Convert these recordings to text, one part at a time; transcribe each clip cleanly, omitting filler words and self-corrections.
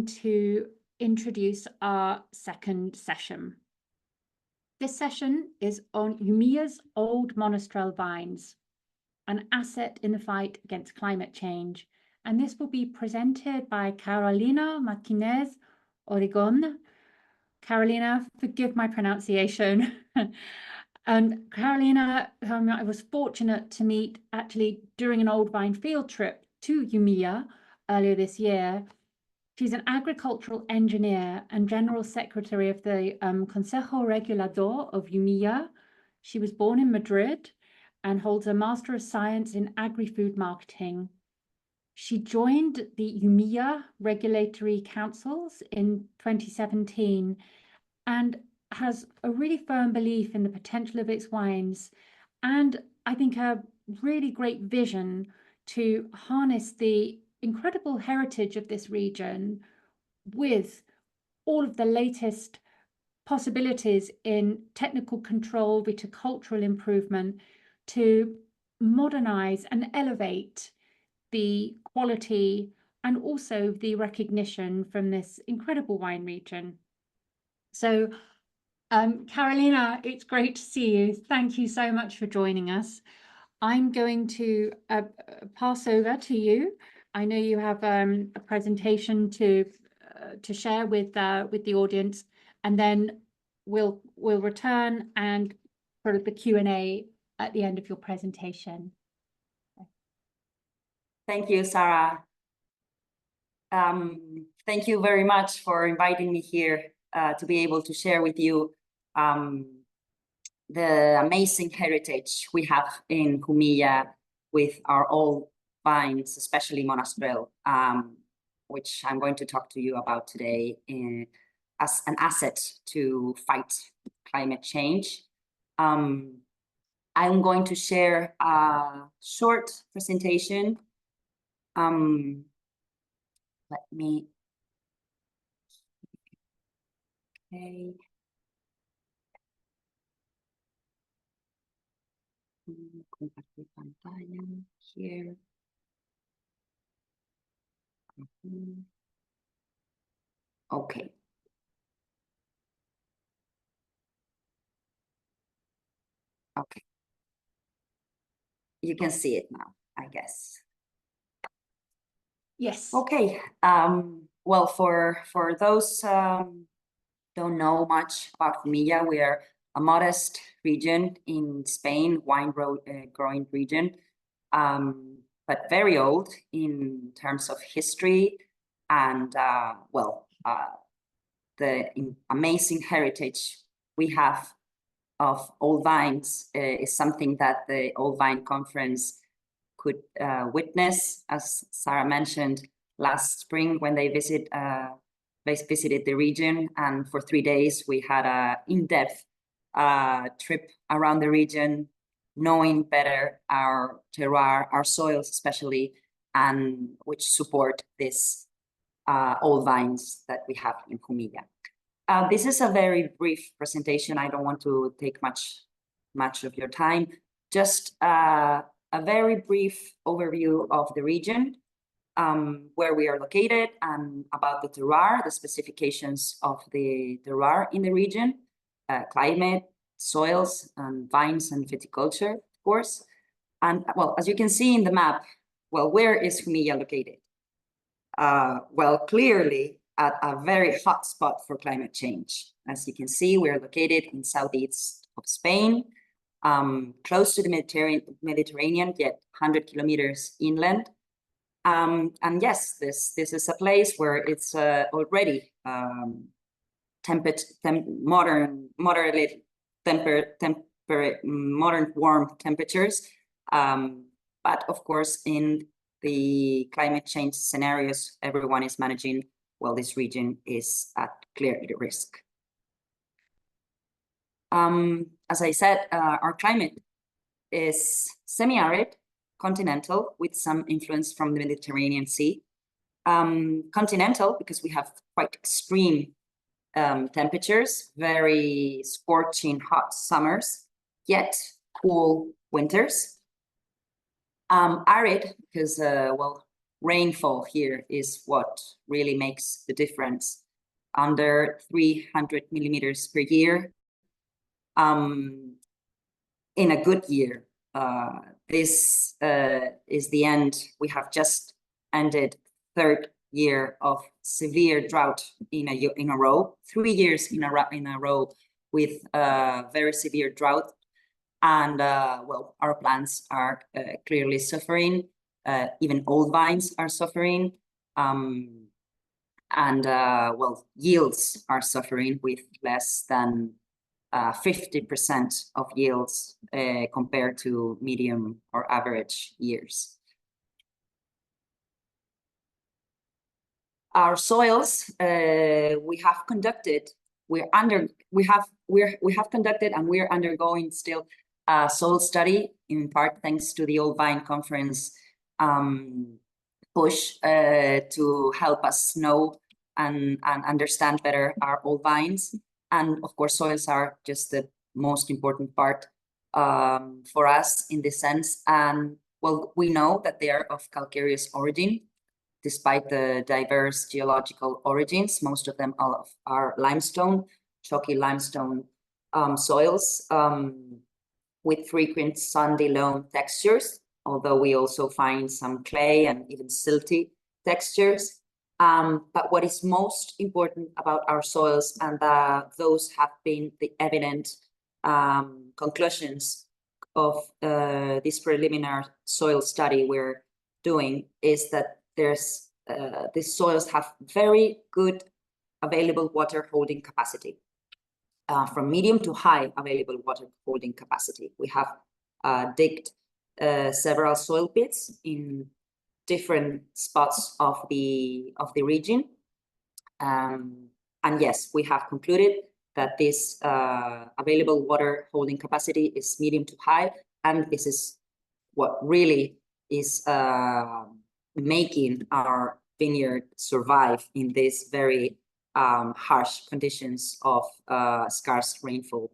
going to introduce our second session. This session is on Jumilla's old Monastrell vines, an asset in the fight against climate change. And this will be presented by Carolina Martínez Origone. Carolina, forgive my pronunciation. And Carolina, I was fortunate to meet actually during an old vine field trip to Jumilla earlier this year. She's an agricultural engineer and general secretary of the Conseco Regulador of Jumilla. She was born in Madrid and holds a Master of Science in Agri-Food Marketing. She joined the Jumilla Regulatory Councils in 2017 and has a really firm belief in the potential of its wines, and I think a really great vision to harness the incredible heritage of this region with all of the latest possibilities in technical control, viticultural improvement, to modernize and elevate the quality and also the recognition from this incredible wine region. So Carolina, it's great to see you. Thank you so much for joining us. I'm going to pass over to you. I know you have a presentation to share with the audience, and then we'll return and sort of the Q&A at the end of your presentation. Thank you, Sarah. Thank you very much for inviting me here to be able to share with you the amazing heritage we have in Jumilla with our old vines, especially Monastrell, which I'm going to talk to you about today as an asset to fight climate change. I'm going to share a short presentation. Let me. Okay. Compartir pantalla here. Okay. Okay. You can see it now, I guess. Yes. Okay. Well, for those don't know much about Jumilla, we are a modest region in Spain, wine growing region, but very old in terms of history and the amazing heritage we have of old vines is something that the Old Vine Conference could witness, as Sarah mentioned, last spring when they visited the region, and for 3 days we had an in-depth trip around the region, knowing better our terroir, our soils especially, and which support this old vines that we have in Jumilla. This is a very brief presentation. I don't want to take much of your time. Just a very brief overview of the region, where we are located, and about the terroir, the specifications of the terroir in the region, climate, soils, and vines and viticulture, of course. And well, as you can see in the map, well, where is Jumilla located? Well, clearly at a very hot spot for climate change. As you can see, we're located in southeast of Spain, close to the Mediterranean, yet 100 kilometers inland. And yes, this is a place where it's already modern warm temperatures. But of course, in the climate change scenarios everyone is managing, well, this region is at clear risk. As I said, our climate is semi-arid, continental, with some influence from the Mediterranean Sea. Continental, because we have quite extreme temperatures, very scorching hot summers, yet cool winters. Arid, because, well, rainfall here is what really makes the difference. Under 300 millimeters per year. In a good year, this is the end. We have just ended third year of severe drought in a row, 3 years in a row with very severe drought. And well, our plants are clearly suffering. Even old vines are suffering. Well, yields are suffering with less than 50% of yields compared to medium or average years. Our soils, we have conducted and we're undergoing still a soil study, in part thanks to the Old Vine Conference push to help us know and understand better our old vines. And of course, soils are just the most important part for us in this sense. And well, we know that they are of calcareous origin, despite the diverse geological origins. Most of them are limestone, chalky limestone soils with frequent sandy loam textures, although we also find some clay and even silty textures. But what is most important about our soils, and those have been the evident conclusions of this preliminary soil study we're doing, is that these soils have very good available water holding capacity, from medium to high available water holding capacity. We have digged several soil pits in different spots of the region, and yes, we have concluded that this available water holding capacity is medium to high, and this is what really is making our vineyard survive in these very harsh conditions of scarce rainfall.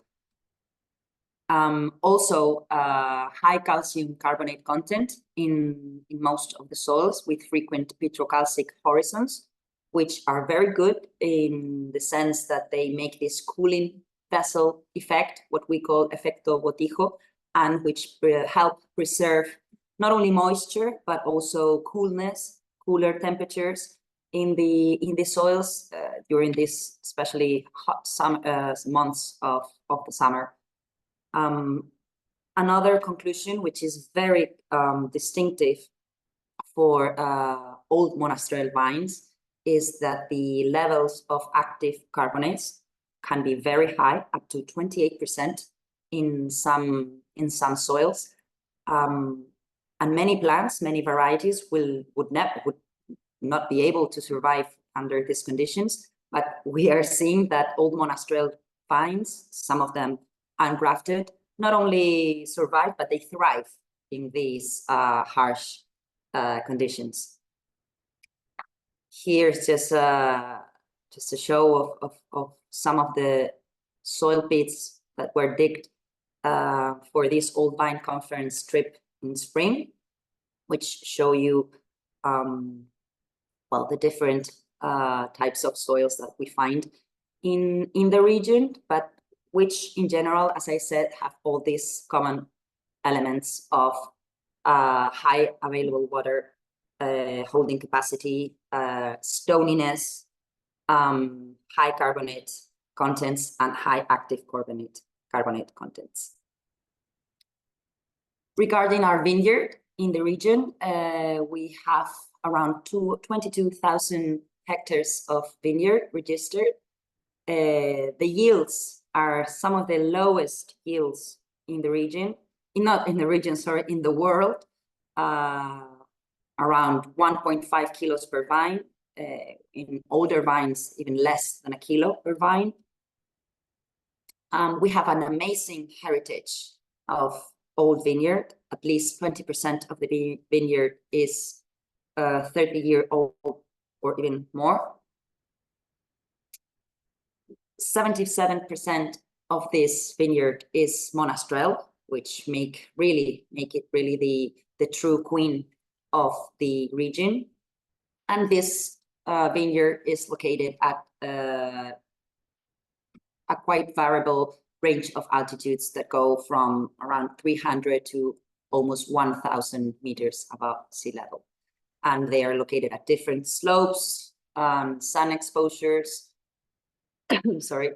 Also, high calcium carbonate content in most of the soils, with frequent petrocalcic horizons, which are very good in the sense that they make this cooling vessel effect, what we call efecto botijo, and which help preserve not only moisture, but also coolness, cooler temperatures in the soils during this especially hot summer months of the summer. Another conclusion, which is very distinctive for old Monastrell vines, is that the levels of active carbonates can be very high, up to 28% in some soils. And many plants, many varieties would not be able to survive under these conditions. But we are seeing that old Monastrell vines, some of them ungrafted, not only survive, but they thrive in these harsh conditions. Here's just a show of some of the soil pits that were digged for this Old Vine Conference trip in spring, which show you well, the different types of soils that we find in the region, but which in general, as I said, have all these common elements of high available water holding capacity, stoniness, high carbonate contents, and high active carbonate contents. Regarding our vineyard in the region, we have around 22,000 hectares of vineyard registered. The yields are some of the lowest yields in the region, in the world, around 1.5 kilos per vine. In older vines, even less than a kilo per vine. We have an amazing heritage of old vineyard. At least 20% of the vineyard is 30-year-old or even more. 77% of this vineyard is Monastrell, which make it really the true queen of the region. And this vineyard is located at a quite variable range of altitudes that go from around 300 to almost 1,000 meters above sea level. And they are located at different slopes, sun exposures, sorry.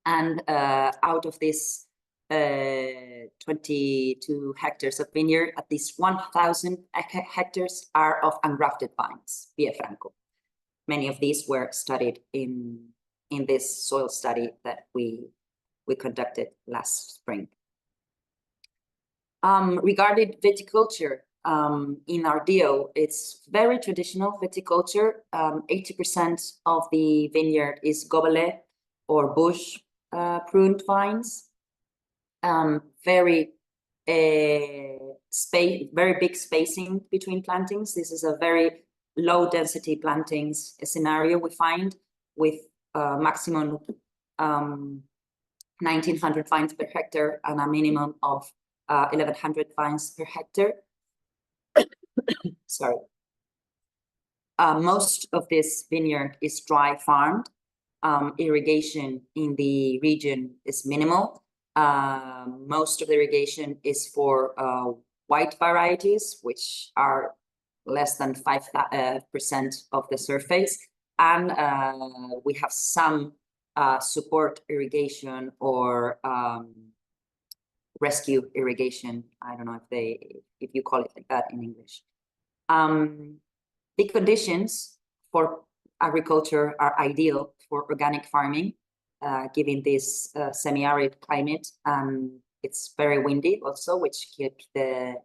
And out of this 22 hectares of vineyard, at least 1,000 hectares are of ungrafted vines, via Franco. Many of these were studied in this soil study that we conducted last spring. Regarding viticulture, in our DO, it's very traditional viticulture. 80% of the vineyard is gobelets or bush pruned vines. Very big spacing between plantings. This is a very low density plantings scenario we find, with maximum 1,900 vines per hectare and a minimum of 1,100 vines per hectare. Sorry. Most of this vineyard is dry farmed. Irrigation in the region is minimal. Most of the irrigation is for white varieties, which are less than 5% of the surface. And we have some support irrigation or rescue irrigation. I don't know if you call it like that in English. The conditions for agriculture are ideal for organic farming, given this semi-arid climate. It's very windy also, which keeps the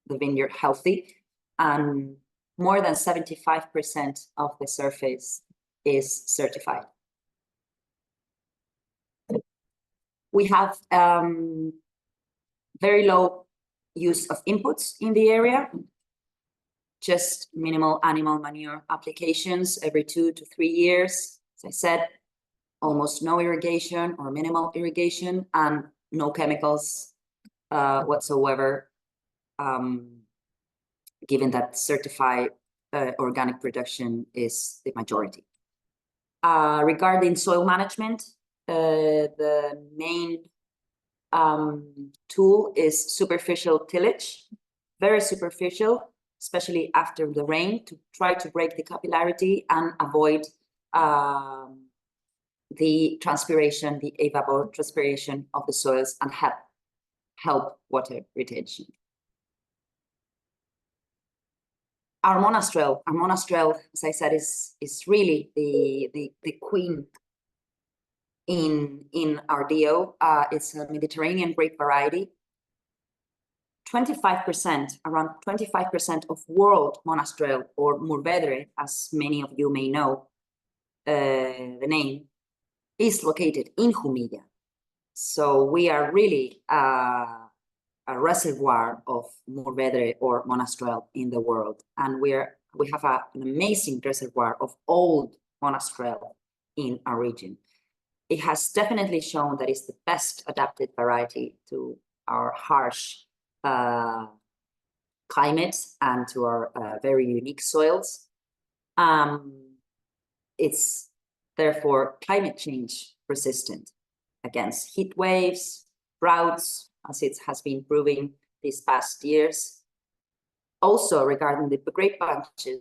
vineyard healthy. And more than 75% of the surface is certified. We have very low use of inputs in the area, just minimal animal manure applications every 2 to 3 years. As I said, almost no irrigation or minimal irrigation, and no chemicals whatsoever, given that certified organic production is the majority. Regarding soil management, the main tool is superficial tillage, very superficial, especially after the rain, to try to break the capillarity and avoid the transpiration, the evapotranspiration of the soils, and help water retention. Our Monastrell, as I said, is really the queen in our DO. It's a Mediterranean grape variety. 25%, around 25% of world Monastrell, or Mourvèdre, as many of you may know the name, is located in Jumilla. So we are really a reservoir of Mourvèdre or Monastrell in the world. And we have an amazing reservoir of old Monastrell in our region. It has definitely shown that it's the best adapted variety to our harsh climate and to our very unique soils. It's therefore climate change resistant against heat waves, droughts, as it has been proving these past years. Also, regarding the grape bunches,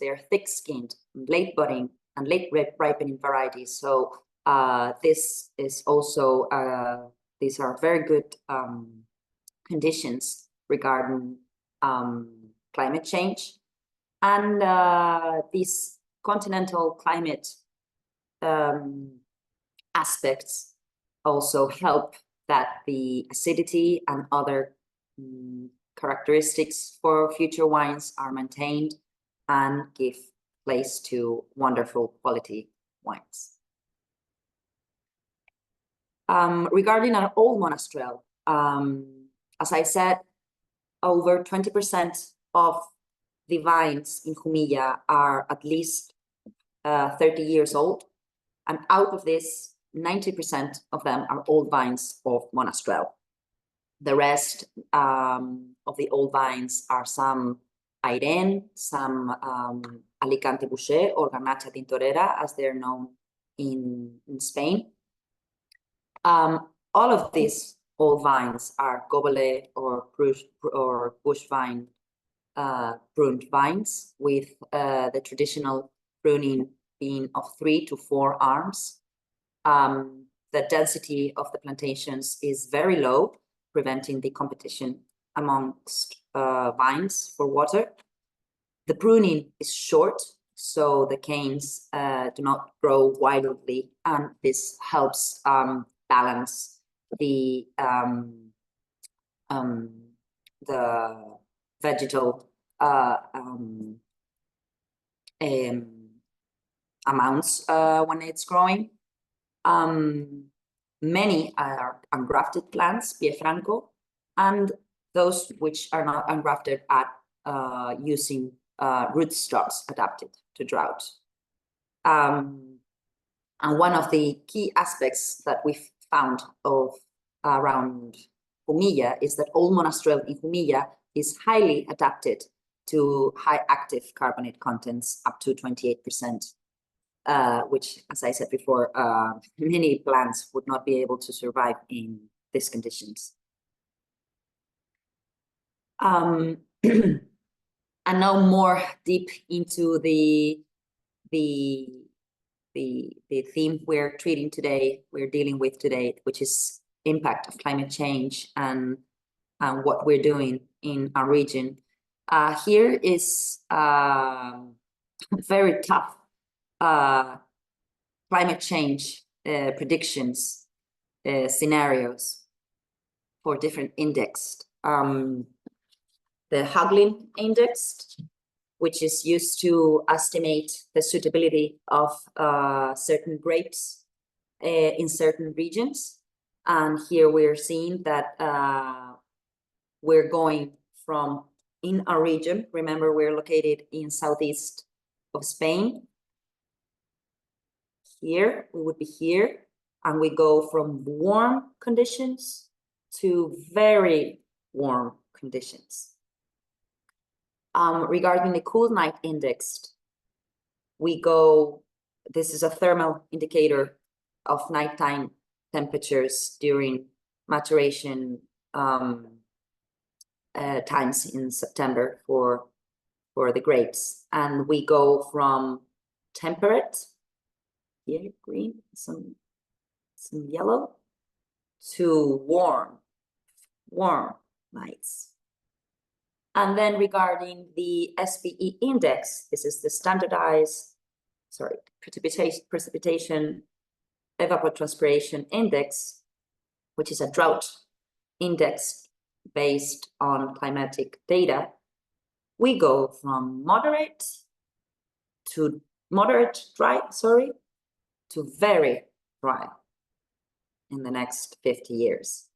they are thick-skinned, late budding, and late ripening varieties. So this is also, these are very good conditions regarding climate change. And these continental climate aspects also help that the acidity and other characteristics for future wines are maintained and give place to wonderful quality wines. Regarding our old Monastrell, as I said, over 20% of the vines in Jumilla are at least 30 years old. And out of this, 90% of them are old vines of Monastrell. The rest of the old vines are some Airén, some Alicante Boucher or Garnacha Tintorera, as they're known in Spain. All of these old vines are gobele or bush vine pruned vines, with the traditional pruning being of 3 to 4 arms. The density of the plantations is very low, preventing the competition amongst vines for water. The pruning is short, so the canes do not grow wildly, and this helps balance the vegetal amounts when it's growing. Many are ungrafted plants, pie franco, and those which are not ungrafted are using rootstocks adapted to drought. And one of the key aspects that we've found around Jumilla is that old Monastrell in Jumilla is highly adapted to high active carbonate contents, up to 28%. Which, as I said before, many plants would not be able to survive in these conditions. And now more deep into the theme we're treating today, we're dealing with today, which is impact of climate change and what we're doing in our region. Here is very tough climate change predictions scenarios for different indexed. The Haglin index, which is used to estimate the suitability of certain grapes in certain regions. And here we're seeing that we're going from, in our region, remember we're located in southeast of Spain. Here, we would be here, and we go from warm conditions to very warm conditions. Regarding the cool night index, we go, this is a thermal indicator of nighttime temperatures during maturation times in September for the grapes. And we go from temperate, here, green, some yellow, to warm nights. And then regarding the SPE index, this is the standardized, precipitation evapotranspiration index, which is a drought index based on climatic data. We go from moderate dry, to very dry in the next 50 years.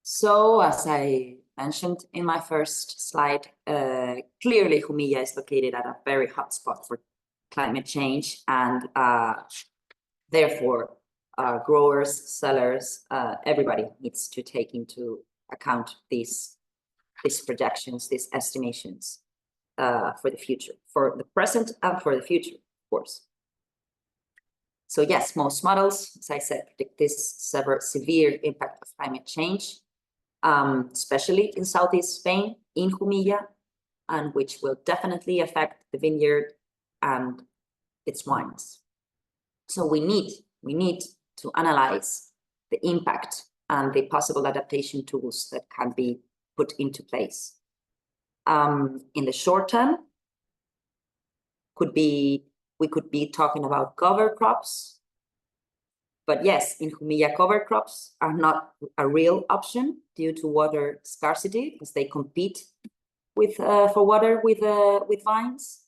So as I mentioned in my first slide, clearly Jumilla is located at a very hot spot for climate change, and therefore growers, sellers, everybody needs to take into account these projections, these estimations for the future, for the present and for the future, of course. So yes, most models, as I said, predict this severe impact of climate change, especially in southeast Spain, in Jumilla, and which will definitely affect the vineyard and its wines. So we need to analyze the impact and the possible adaptation tools that can be put into place. In the short term, we could be talking about cover crops. But yes, in Jumilla, cover crops are not a real option due to water scarcity, because they compete for water with vines.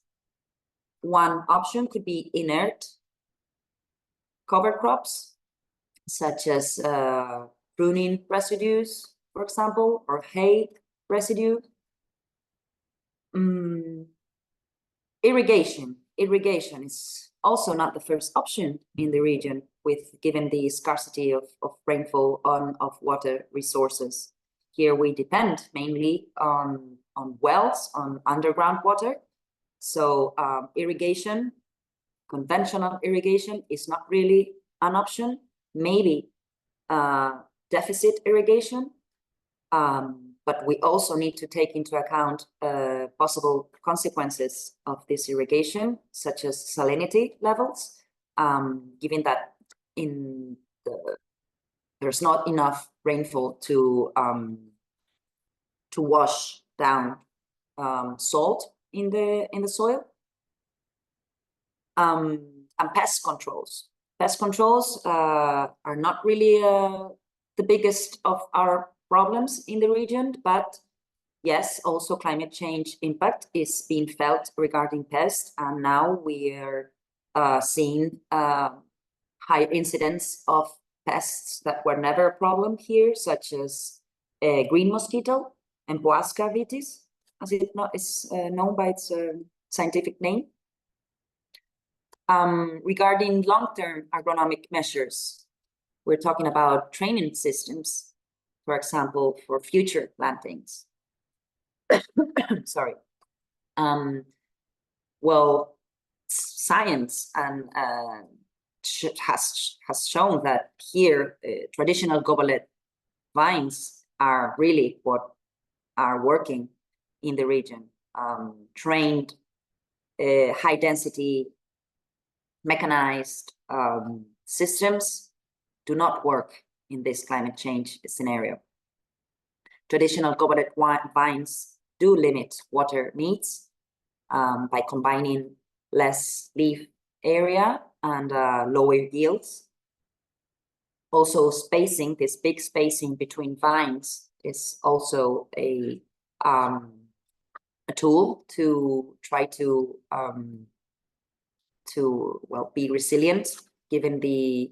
One option could be inert cover crops, such as pruning residues, for example, or hay residue. Irrigation is also not the first option in the region, given the scarcity of rainfall of water resources. Here we depend mainly on wells, on underground water. So irrigation, conventional irrigation is not really an option. Maybe deficit irrigation, but we also need to take into account possible consequences of this irrigation, such as salinity levels, given that there's not enough rainfall to wash down salt in the soil. And pest controls. Pest controls are not really the biggest of our problems in the region, but yes, also climate change impact is being felt regarding pests, and now we are seeing high incidence of pests that were never a problem here, such as green mosquito and Empoasca vitis, as it is known by its scientific name. Regarding long-term agronomic measures, we're talking about training systems, for example, for future plantings. Sorry. Well, science and has shown that here traditional gobelet vines are really what are working in the region. Trained, high density, mechanized systems do not work in this climate change scenario. Traditional gobelet vines do limit water needs by combining less leaf area and lower yields. Also, spacing, this big spacing between vines is also a tool to try to well, be resilient given the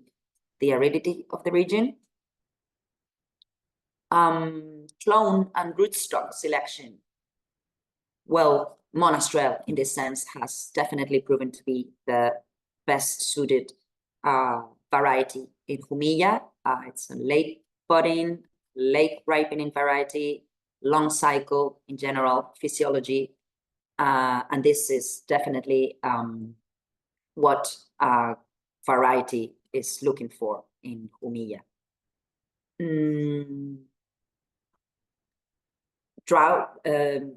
aridity of the region. Clone and rootstock selection. Well, Monastrell in this sense has definitely proven to be the best suited variety in Jumilla. It's a late budding, late ripening variety, long cycle in general physiology, and this is definitely what variety is looking for in Jumilla. Drought,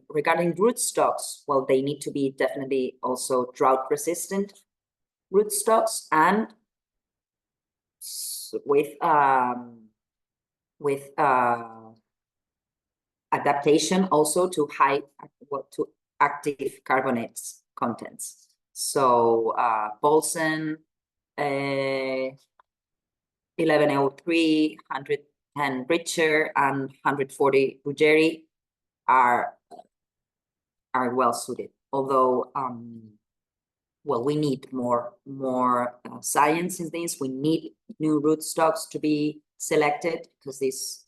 regarding rootstocks, well, they need to be definitely also drought resistant rootstocks, and with adaptation also to to active carbonates contents. So Bolson 1103, 110 Richer, and 140 Ruggeri are well suited. Although well, we need more science in this. We need new rootstocks to be selected, because these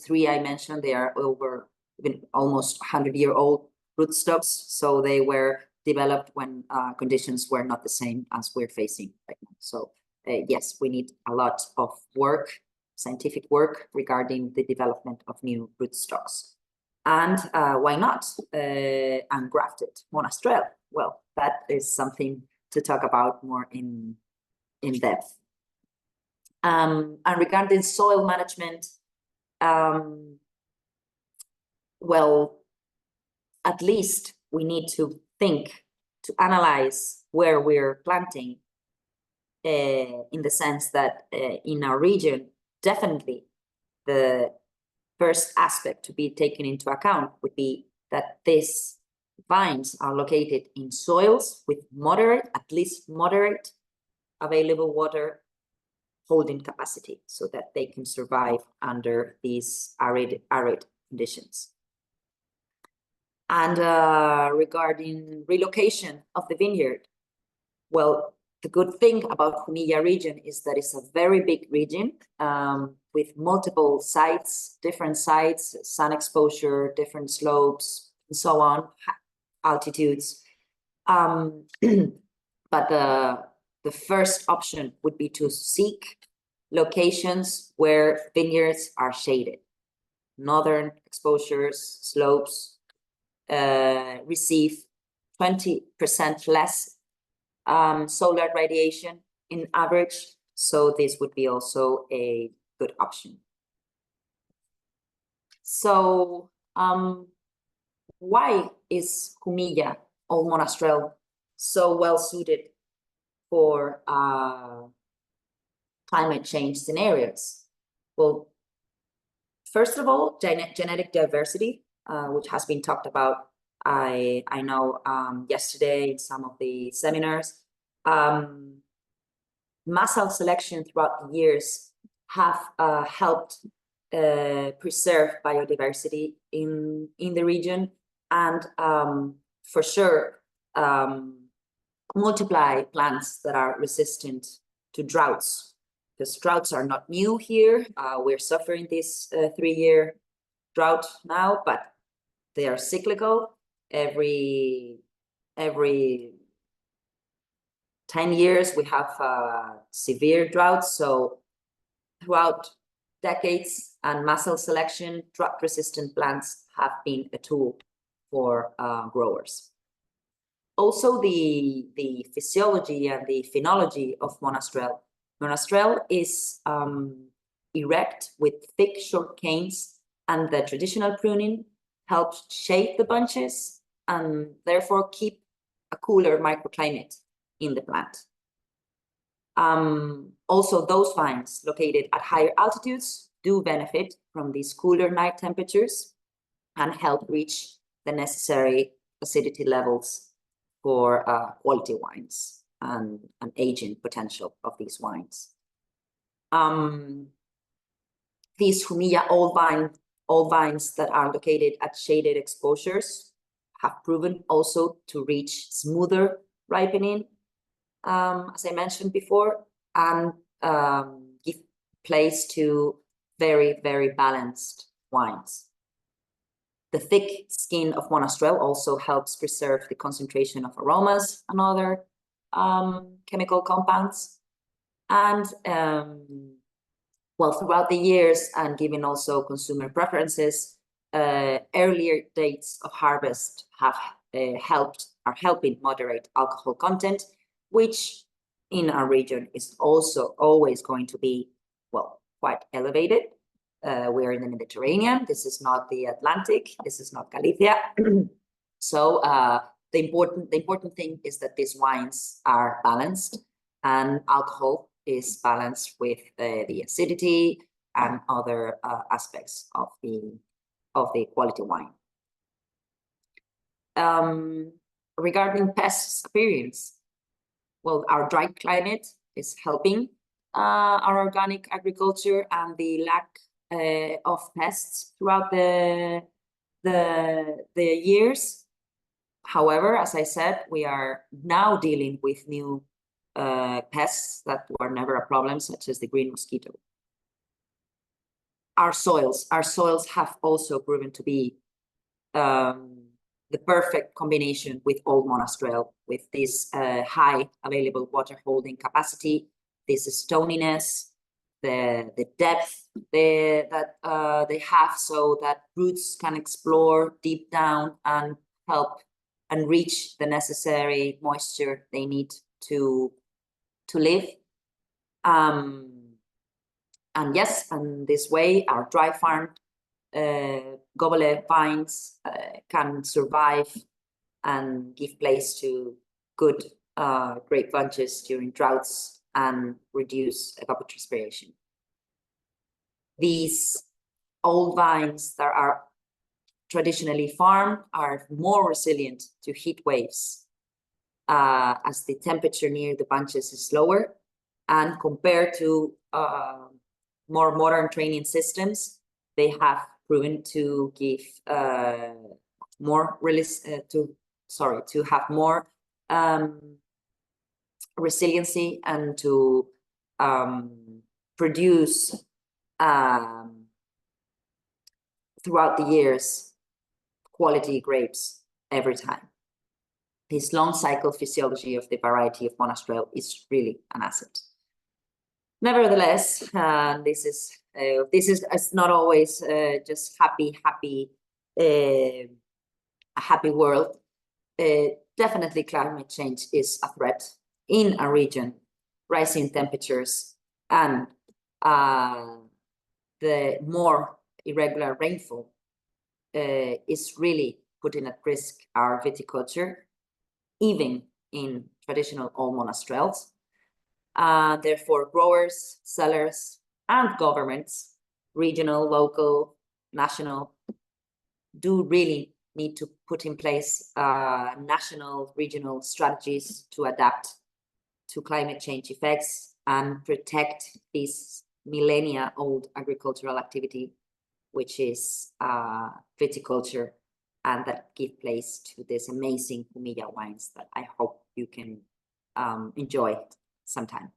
three I mentioned, they are over even almost 100-year-old rootstocks. So they were developed when conditions were not the same as we're facing right now. So yes, we need a lot of work, scientific work regarding the development of new rootstocks. And why not ungrafted Monastrell? Well, that is something to talk about more in depth. And regarding soil management, well, at least we need to think, to analyze where we're planting, in the sense that in our region, definitely the first aspect to be taken into account would be that these vines are located in soils with moderate, at least moderate, available water holding capacity, so that they can survive under these arid conditions. And regarding relocation of the vineyard, well, the good thing about Jumilla region is that it's a very big region with multiple sites, different sites, sun exposure, different slopes, and so on, altitudes. But the first option would be to seek locations where vineyards are shaded, northern exposures, slopes, receive 20% less solar radiation in average. So this would be also a good option. So why is Jumilla or Monastrell so well suited for climate change scenarios? Well, first of all, genetic diversity, which has been talked about, I know yesterday in some of the seminars. Massal selection throughout the years have helped preserve biodiversity in the region, and for sure multiply plants that are resistant to droughts, because droughts are not new here. We're suffering this 3-year drought now, but they are cyclical. Every 10 years we have severe droughts. So throughout decades and massal selection, drought-resistant plants have been a tool for growers. Also, the physiology and the phenology of Monastrell. Monastrell is erect with thick, short canes, and the traditional pruning helps shape the bunches and therefore keep a cooler microclimate in the plant. Also, those vines located at higher altitudes do benefit from these cooler night temperatures and help reach the necessary acidity levels for quality wines and aging potential of these wines. These Jumilla old vines that are located at shaded exposures have proven also to reach smoother ripening, as I mentioned before, and give place to very, very balanced wines. The thick skin of Monastrell also helps preserve the concentration of aromas and other chemical compounds. And well, throughout the years, and given also consumer preferences, earlier dates of harvest are helping moderate alcohol content, which in our region is also always going to be, well, quite elevated. We're in the Mediterranean. This is not the Atlantic. This is not Galicia. So the important thing is that these wines are balanced, and alcohol is balanced with the acidity and other aspects of the quality wine. Regarding pests appearance, well, our dry climate is helping our organic agriculture, and the lack of pests throughout the years. However, as I said, we are now dealing with new pests that were never a problem, such as the green mosquito. Our soils have also proven to be the perfect combination with Old Monastrell, with this high available water holding capacity, this stoniness, the depth that they have, so that roots can explore deep down and help and reach the necessary moisture they need to live. And yes, and this way our dry farmed goblet vines can survive and give place to good grape bunches during droughts and reduce evapotranspiration. These old vines that are traditionally farmed are more resilient to heat waves as the temperature near the bunches is lower, and compared to more modern training systems, they have proven to give more to have more resiliency and to produce throughout the years quality grapes every time. This long cycle physiology of the variety of Monastrell is really an asset. Nevertheless, this is not always just happy a happy world, definitely climate change is a threat in a region. Rising temperatures and the more irregular rainfall is really putting at risk our viticulture, even in traditional old monastrells. Therefore, growers, sellers, and governments, regional, local, national, do really need to put in place national, regional strategies to adapt to climate change effects and protect this millennia-old agricultural activity, which is viticulture, and that give place to this amazing Jumilla wines that I hope you can enjoy sometime.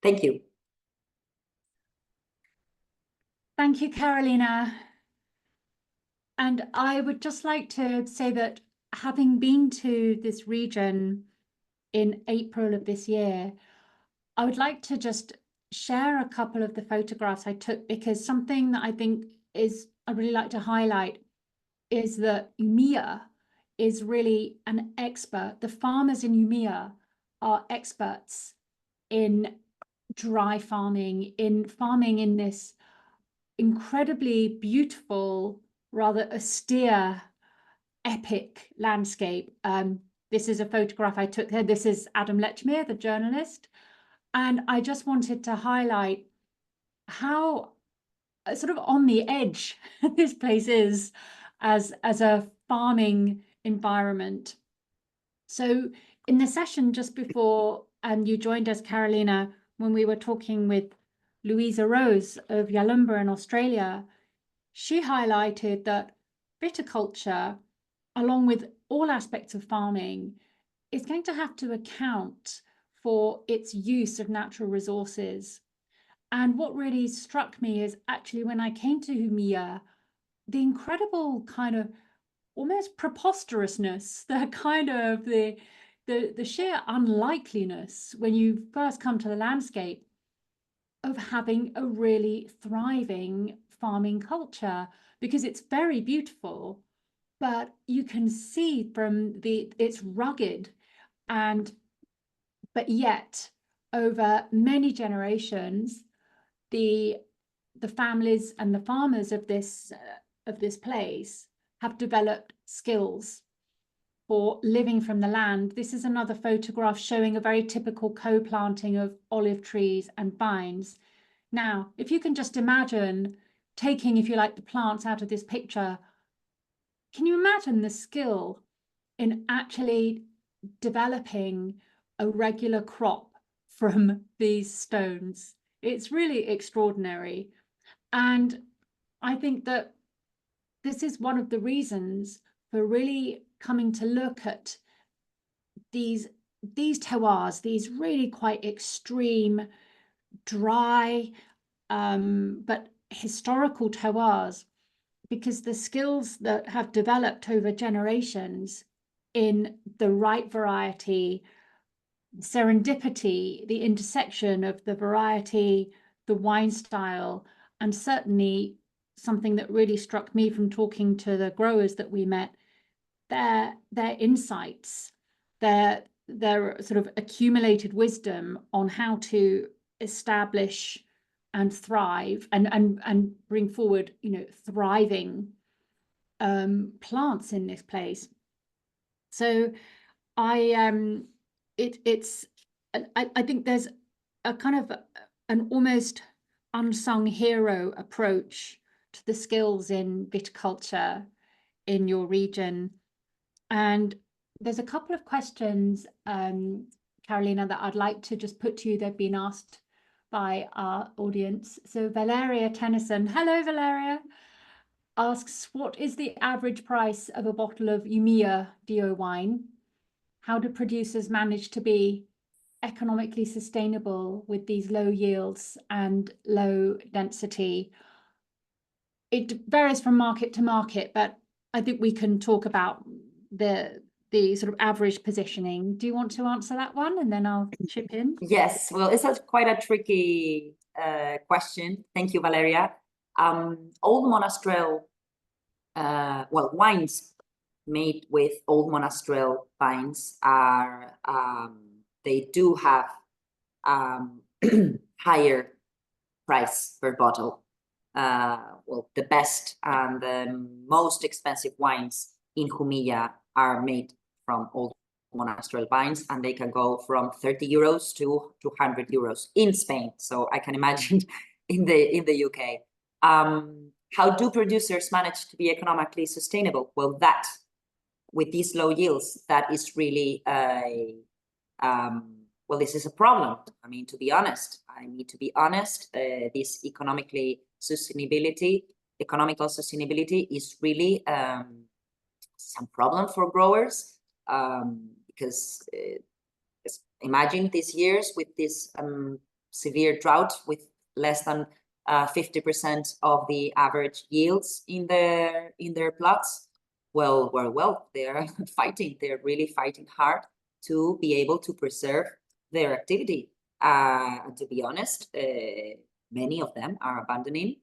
Thank you. Thank you, Carolina. And I would just like to say that having been to this region in April of this year, I would like to just share a couple of the photographs I took, because something that I think I really like to highlight is that Jumilla is really an expert. The farmers in Jumilla are experts in dry farming, in this incredibly beautiful, rather austere, epic landscape. This is a photograph I took there. This is Adam Lechmere, the journalist. And I just wanted to highlight how sort of on the edge this place is as a farming environment. So in the session just before you joined us, Carolina, when we were talking with Louisa Rose of Yalumba in Australia, she highlighted that viticulture, along with all aspects of farming, is going to have to account for its use of natural resources. And what really struck me is actually when I came to Jumilla, the incredible kind of almost preposterousness, the kind of the sheer unlikeliness when you first come to the landscape of having a really thriving farming culture, because it's very beautiful, but you can see from it's rugged, but yet over many generations, the families and the farmers of this place have developed skills for living from the land. This is another photograph showing a very typical co-planting of olive trees and vines. Now, if you can just imagine taking, if you like, the plants out of this picture, can you imagine the skill in actually developing a regular crop from these stones? It's really extraordinary. And I think that this is one of the reasons for really coming to look at these terroirs, these really quite extreme, dry, but historical terroirs, because the skills that have developed over generations in the right variety, serendipity, the intersection of the variety, the wine style, and certainly something that really struck me from talking to the growers that we met, their insights, their sort of accumulated wisdom on how to establish and thrive and bring forward, thriving plants in this place. So I think there's a kind of an almost unsung hero approach to the skills in viticulture in your region. And there's a couple of questions, Carolina, that I'd like to just put to you. They've been asked by our audience. So Valeria Tennyson, hello Valeria, asks, what is the average price of a bottle of Jumilla DO wine? How do producers manage to be economically sustainable with these low yields and low density? It varies from market to market, but I think we can talk about the sort of average positioning. Do you want to answer that one, and then I'll chip in? Yes, well, it's quite a tricky question. Thank you, Valeria. Old Monastrell, wines made with old Monastrell vines are, they do have higher price per bottle. Well, the best and the most expensive wines in Jumilla are made from old Monastrell vines, and they can go from 30 euros to 200 euros in Spain. So I can imagine in the UK. How do producers manage to be economically sustainable? Well, that with these low yields, that is really well, this is a problem. I mean, to be honest, I need to be honest. This economical sustainability is really some problem for growers, because imagine these years with this severe drought, with less than 50% of the average yields in their plots. Well, they're fighting. They're really fighting hard to be able to preserve their activity. And to be honest, many of them are abandoning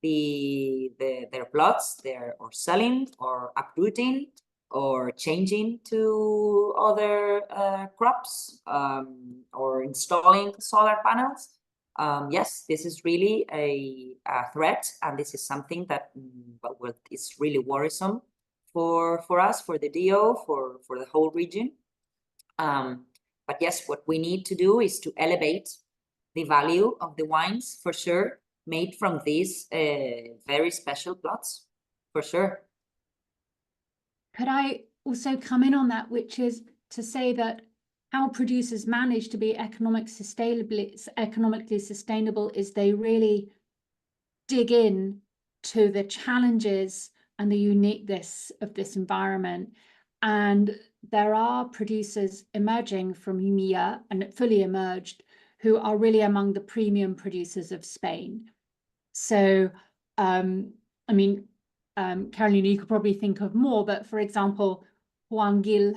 their plots, or selling, or uprooting, or changing to other crops, or installing solar panels. Yes, this is really a threat, and this is something that well, is really worrisome for us, for the DO, for the whole region. But yes, what we need to do is to elevate the value of the wines, for sure, made from these very special plots, for sure. Could I also come in on that, which is to say that how producers manage to be economically sustainable is they really dig in to the challenges and the uniqueness of this environment. And there are producers emerging from Jumilla and fully emerged who are really among the premium producers of Spain. So, I mean, Carolina, you could probably think of more, but for example, Juan Gil,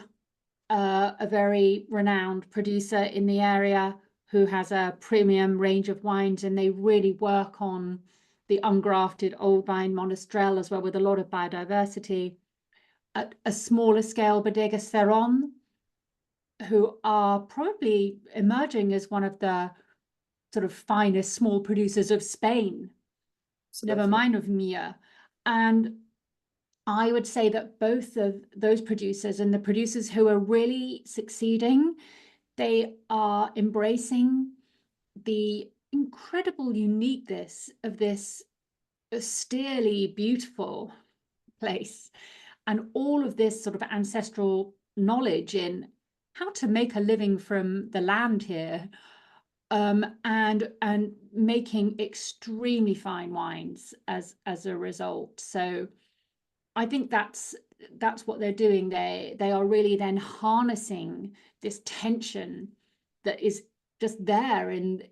a very renowned producer in the area who has a premium range of wines, and they really work on the ungrafted old vine Monastrell as well, with a lot of biodiversity. At a smaller scale, Bodega Cerrón, who are probably emerging as one of the sort of finest small producers of Spain, never mind of Mia. And I would say that both of those producers and the producers who are really succeeding, they are embracing the incredible uniqueness of this austerely beautiful place, and all of this sort of ancestral knowledge in how to make a living from the land here, and making extremely fine wines as a result. So I think that's what they're doing. They are really then harnessing this tension that is just there in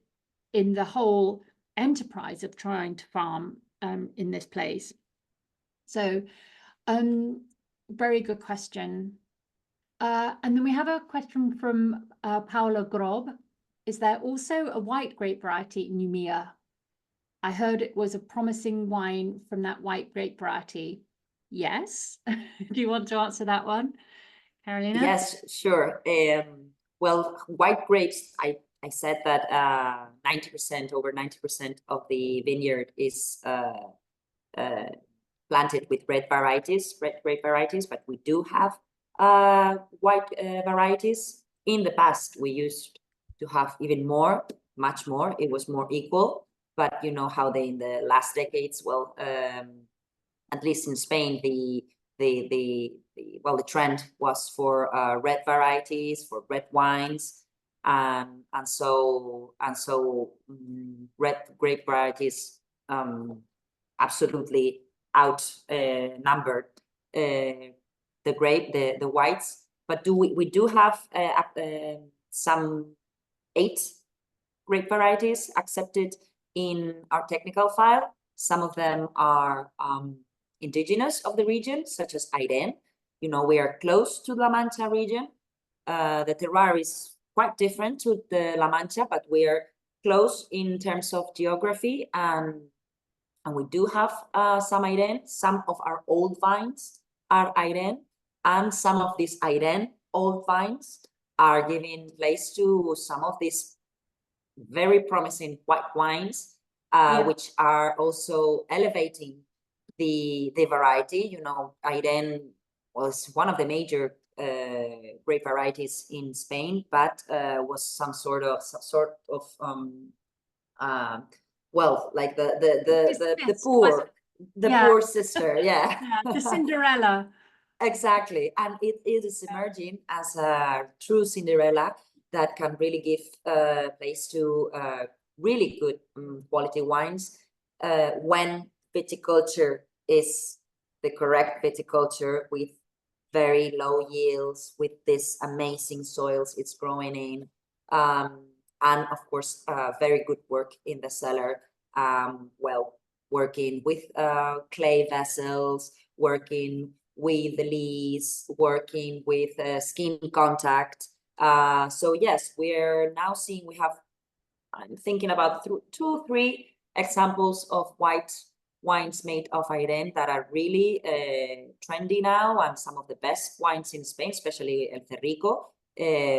the whole enterprise of trying to farm in this place. So very good question. And then we have a question from Paula Grob. Is there also a white grape variety in Jumilla? I heard it was a promising wine from that white grape variety. Yes. Do you want to answer that one, Carolina? Yes, sure. Well, white grapes, I said that 90%, over 90% of the vineyard is planted with red grape varieties, but we do have white varieties. In the past, we used to have even more, much more. It was more equal, but you know how in the last decades, well, at least in Spain, the trend was for red varieties, for red wines, and so red grape varieties absolutely outnumbered the whites. But we do have some 8 grape varieties accepted in our technical file. Some of them are indigenous of the region, such as Airén. You know, we are close to La Mancha region. The terroir is quite different to the La Mancha, but we are close in terms of geography, and we do have some Airén. Some of our old vines are Airén. And some of these Airén old vines are giving place to some of these very promising white wines, which are also elevating the variety. You know, Airén was one of the major grape varieties in Spain, but was some sort of well, like the poor sister, yeah. The Cinderella. Exactly, and it is emerging as a true Cinderella that can really give place to really good quality wines when viticulture is the correct viticulture with very low yields, with this amazing soils it's growing in, and of course very good work in the cellar. Well, working with clay vessels, working with the lees, working with skin contact. So yes, we're now seeing, I'm thinking about 2-3 examples of white wines made of Airén that are really trendy now, and some of the best wines in Spain, especially El Cerrico,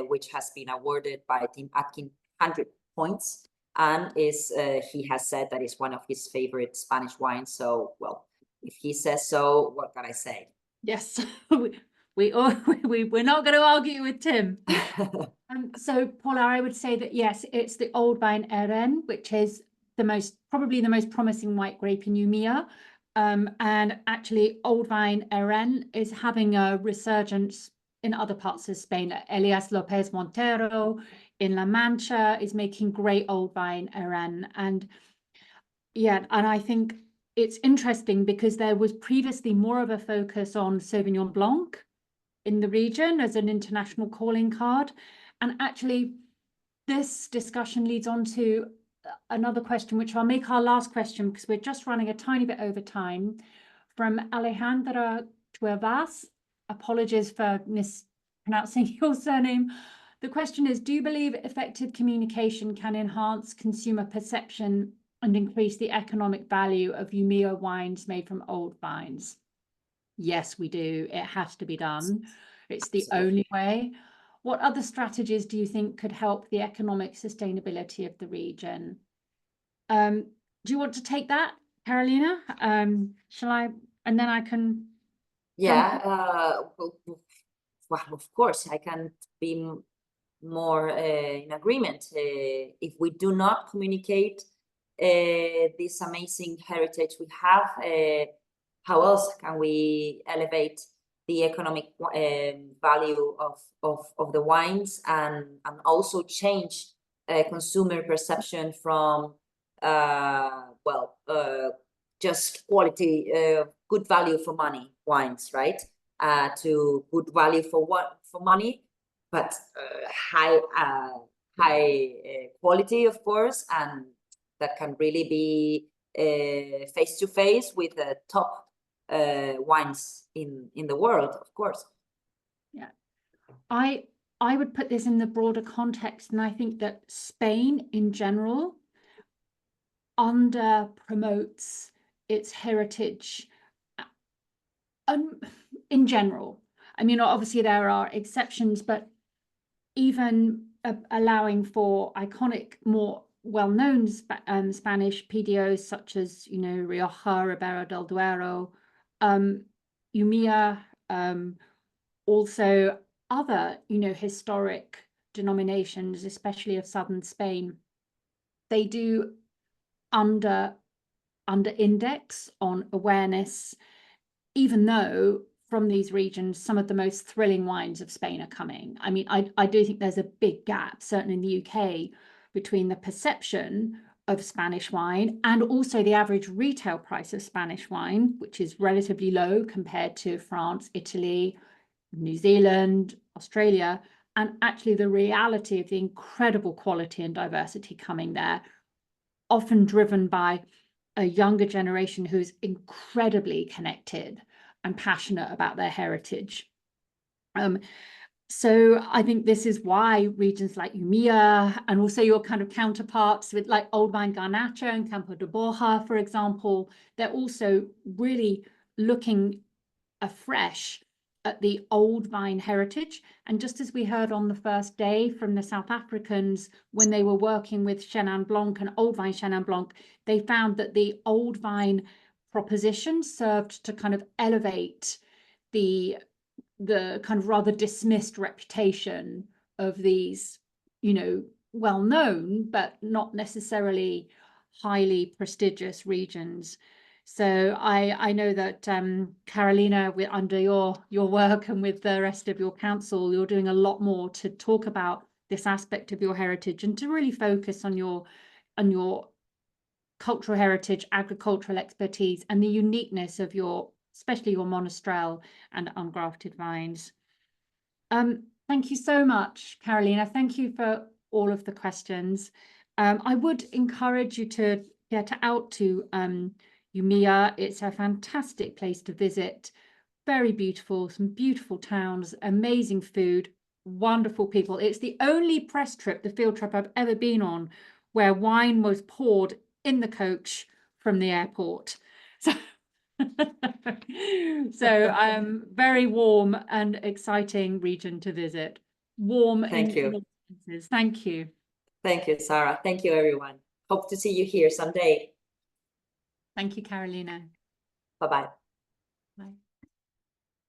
which has been awarded by Tim Atkin 100 points, and he has said that it's one of his favorite Spanish wines. So, well, if he says so, what can I say? Yes, we're not going to argue with Tim. So Paula, I would say that yes, it's the old vine Airén, which is probably the most promising white grape in Jumilla. And actually old vine Airén is having a resurgence in other parts of Spain. Elias López Montero in La Mancha is making great old vine Airén. And yeah, and I think it's interesting because there was previously more of a focus on Sauvignon Blanc in the region as an international calling card. And actually, this discussion leads on to another question, which I'll make our last question because we're just running a tiny bit over time, from Alejandra Tuevas. Apologies for mispronouncing your surname. The question is, do you believe effective communication can enhance consumer perception and increase the economic value of Jumilla wines made from old vines? Yes, we do. It has to be done. It's the only way. What other strategies do you think could help the economic sustainability of the region? Do you want to take that, Carolina? Shall I? And then I can. Yeah, well, of course, I can be more in agreement. If we do not communicate this amazing heritage we have, how else can we elevate the economic value of the wines, and also change consumer perception from just quality, good value for money wines, right? To good value for money, but high quality, of course, and that can really be face to face with the top wines in the world, of course. Yeah, I would put this in the broader context, and I think that Spain in general under promotes its heritage in general. I mean, obviously there are exceptions, but even allowing for iconic, more well-known Spanish PDOs such as, you know, Rioja, Ribera del Duero, Jumilla, also other, you know, historic denominations, especially of southern Spain, they do under index on awareness, even though from these regions some of the most thrilling wines of Spain are coming. I mean, I do think there's a big gap, certainly in the UK, between the perception of Spanish wine and also the average retail price of Spanish wine, which is relatively low compared to France, Italy, New Zealand, Australia, and actually the reality of the incredible quality and diversity coming there, often driven by a younger generation who's incredibly connected and passionate about their heritage. So I think this is why regions like Jumilla and also your kind of counterparts with like Old Vine Garnacha and Campo de Borja, for example, they're also really looking afresh at the old vine heritage. And just as we heard on the first day from the South Africans, when they were working with Chenin Blanc and old vine Chenin Blanc, they found that the old vine proposition served to kind of elevate the kind of rather dismissed reputation of these, you know, well-known but not necessarily highly prestigious regions. So I know that Carolina, under your work and with the rest of your council, you're doing a lot more to talk about this aspect of your heritage and to really focus on your cultural heritage, agricultural expertise, and the uniqueness of your, especially your Monastrell and ungrafted vines. Thank you so much, Carolina. Thank you for all of the questions. I would encourage you to get out to Jumilla. It's a fantastic place to visit. Very beautiful, some beautiful towns, amazing food, wonderful people. It's the only press trip, the field trip I've ever been on, where wine was poured in the coach from the airport. So, so very warm and exciting region to visit. Warm. Thank you. Thank you. Thank you, Sarah. Thank you, everyone. Hope to see you here someday. Thank you, Carolina. Bye-bye. Bye.